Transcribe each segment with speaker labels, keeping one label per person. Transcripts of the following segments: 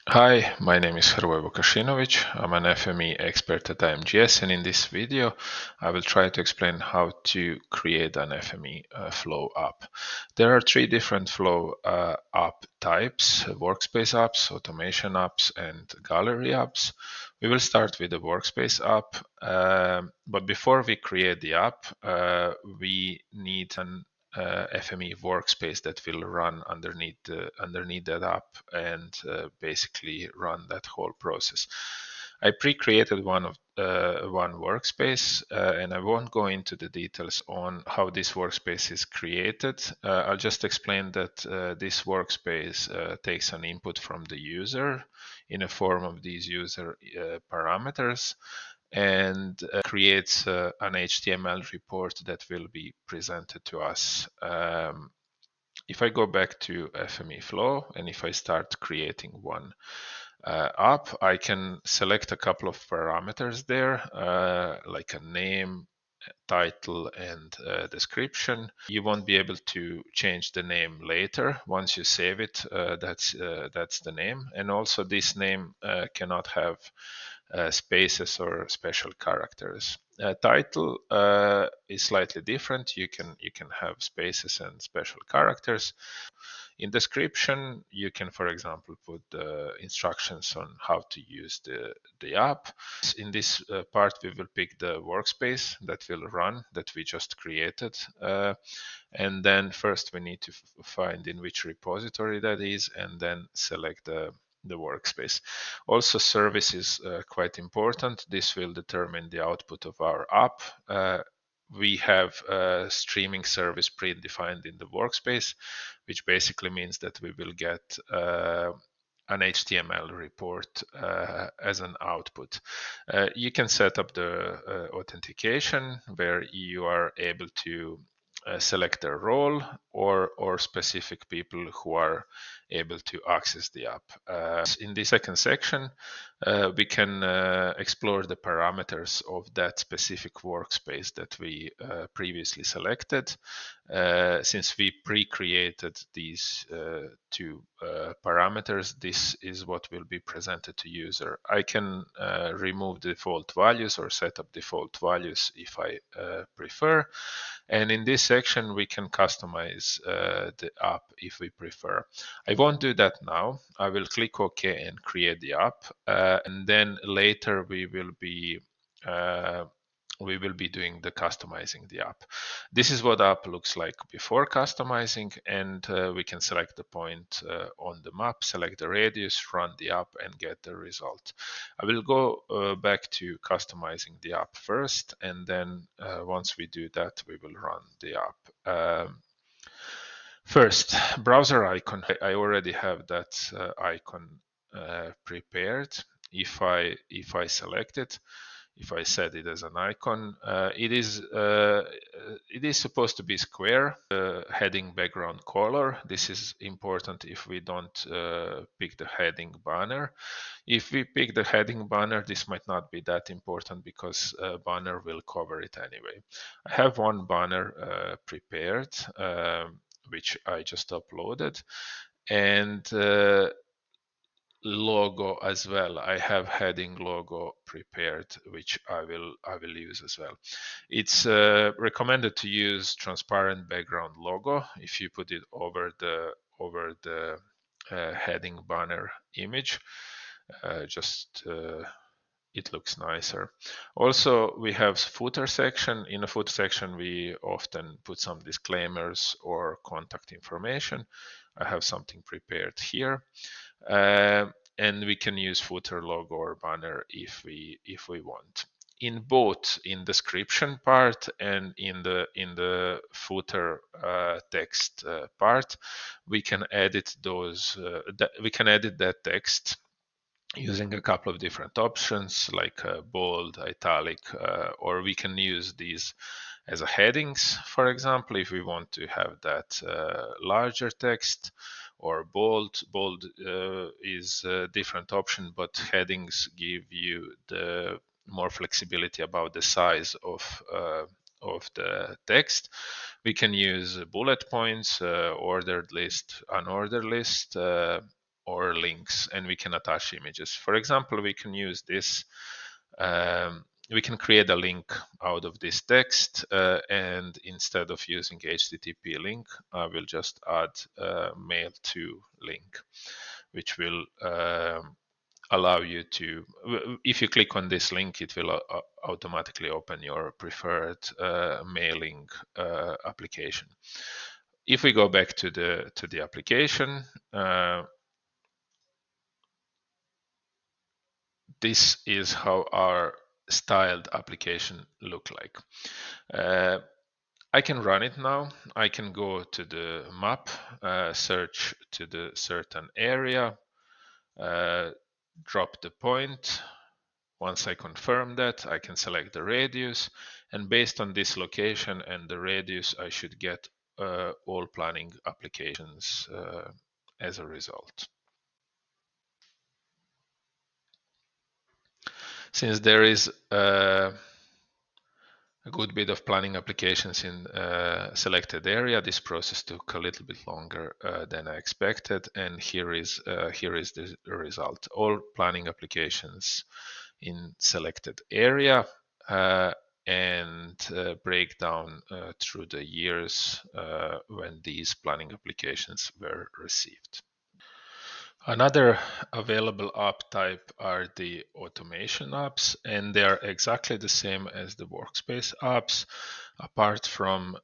Speaker 1: Hi, my name is Hrvoje Vukašinović. I'm an FME expert at IMGS, and in this video, I will try to explain how to create an FME Flow app. There are three different Flow app types: workspace apps, automation apps, and gallery apps. We will start with the workspace app, but before we create the app, we need an FME workspace that will run underneath that app and basically run that whole process. I pre-created one workspace, and I won't go into the details on how this workspace is created. I'll just explain that this workspace takes an input from the user in a form of these user parameters and creates an HTML report that will be presented to us. If I go back to FME Flow and if I start creating one app, I can select a couple of parameters there, like a name, title, and description. You won't be able to change the name later. Once you save it, that's the name. And also this name cannot have spaces or special characters. Title is slightly different. You can have spaces and special characters. In description, you can, for example, put instructions on how to use the app. In this part, we will pick the workspace that will run that we just created. And then first we need to find in which repository that is, and then select the workspace. Also, service is quite important. This will determine the output of our app. We have a streaming service predefined in the workspace, which basically means that we will get an HTML report as an output. You can set up the authentication where you are able to select a role or specific people who are able to access the app. In the second section, we can explore the parameters of that specific workspace that we previously selected. Since we pre-created these two parameters, this is what will be presented to user. I can remove default values or set up default values if I prefer. And in this section, we can customize the app if we prefer. I won't do that now. I will click OK and create the app. And then later we will be doing the customizing the app. This is what the app looks like before customizing, and we can select the point on the map, select the radius, run the app, and get the result. I will go back to customizing the app first, and then once we do that, we will run the app. First, browser icon. I already have that icon prepared. If I select it, if I set it as an icon, it is supposed to be square. Heading background color. This is important if we don't pick the heading banner. If we pick the heading banner, this might not be that important because banner will cover it anyway. I have one banner prepared, which I just uploaded, and logo as well. I have heading logo prepared, which I will use as well. It's recommended to use transparent background logo if you put it over the heading banner image. It looks nicer. Also, we have footer section. In a footer section, we often put some disclaimers or contact information. I have something prepared here. And we can use footer logo or banner if we want. In both in description part and in the footer text part, we can edit those. We can edit that text using a couple of different options like bold, italic, or we can use these as a headings, for example, if we want to have that larger text, or bold. Bold is a different option, but headings give you the more flexibility about the size of the text. We can use bullet points, ordered list, unordered list, or links, and we can attach images. For example, we can use this. We can create a link out of this text, and instead of using HTTP link, I will just add mail to link, which will allow you to, if you click on this link, it will automatically open your preferred mailing application. If we go back to the application, this is how our styled application look like. I can run it now. I can go to the map, search to the certain area, drop the point. Once I confirm that, I can select the radius, and based on this location and the radius, I should get all planning applications as a result. Since there is a good bit of planning applications in selected area, this process took a little bit longer than I expected, and here is the result. All planning applications in selected area, and breakdown through the years when these planning applications were received. Another available app type are the automation apps, and they are exactly the same as the workspace apps, apart from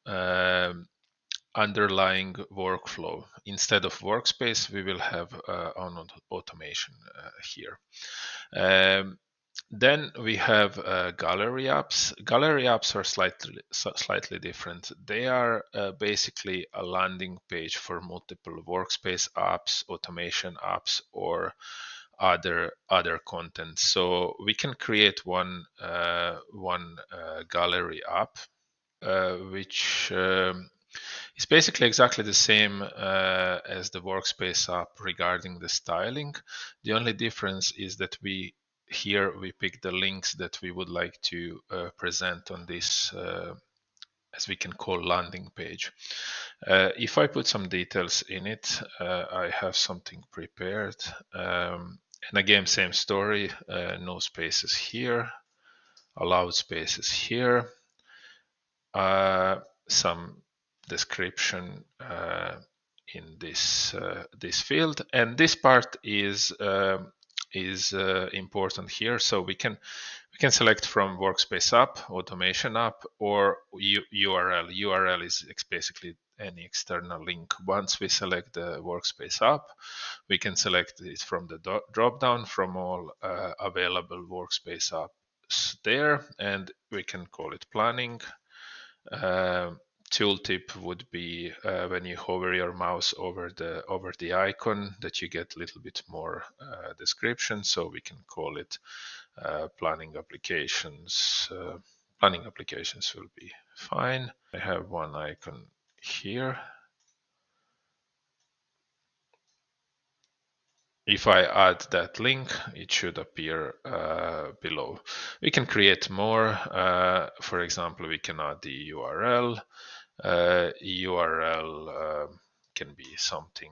Speaker 1: underlying workflow. Instead of workspace, we will have an automation here. Then we have gallery apps. Gallery apps are slightly different. They are basically a landing page for multiple workspace apps, automation apps, or other content. So we can create one gallery app, which it's basically exactly the same as the workspace app regarding the styling. The only difference is that we pick the links that we would like to present on this, as we can call, landing page. If I put some details in it, I have something prepared. And again, same story, no spaces here, allowed spaces here. Some description in this field, and this part is important here. So we can select from workspace app, automation app, or URL. URL is basically any external link. Once we select the workspace app, we can select it from the drop down from all available workspace apps there, and we can call it planning. Tooltip would be when you hover your mouse over the icon, that you get a little bit more description. So we can call it planning applications. Planning applications will be fine. I have one icon here. If I add that link, it should appear below. We can create more. For example, we can add the URL. URL can be something.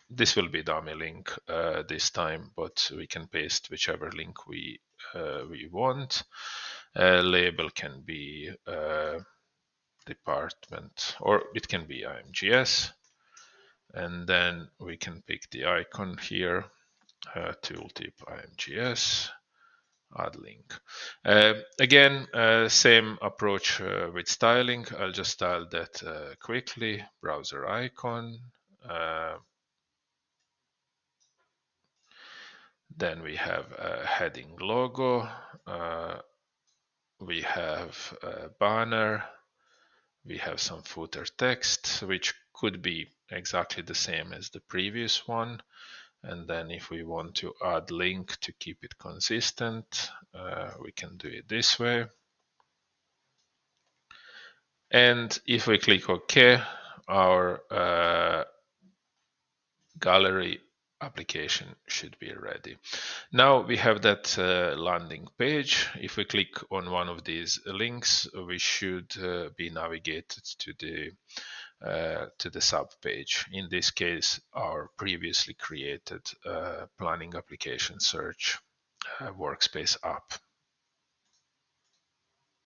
Speaker 1: This will be dummy link this time, but we can paste whichever link we want. Label can be department, or it can be IMGS. And then we can pick the icon here, tooltip IMGS, add link. Again, same approach with styling. I'll just style that quickly. Browser icon. Then we have a heading logo. We have a banner. We have some footer text, which could be exactly the same as the previous one. And then if we want to add link to keep it consistent, we can do it this way. And if we click OK, our gallery application should be ready. Now we have that landing page. If we click on one of these links, we should be navigated to the to the sub page. In this case, our previously created planning application search workspace app.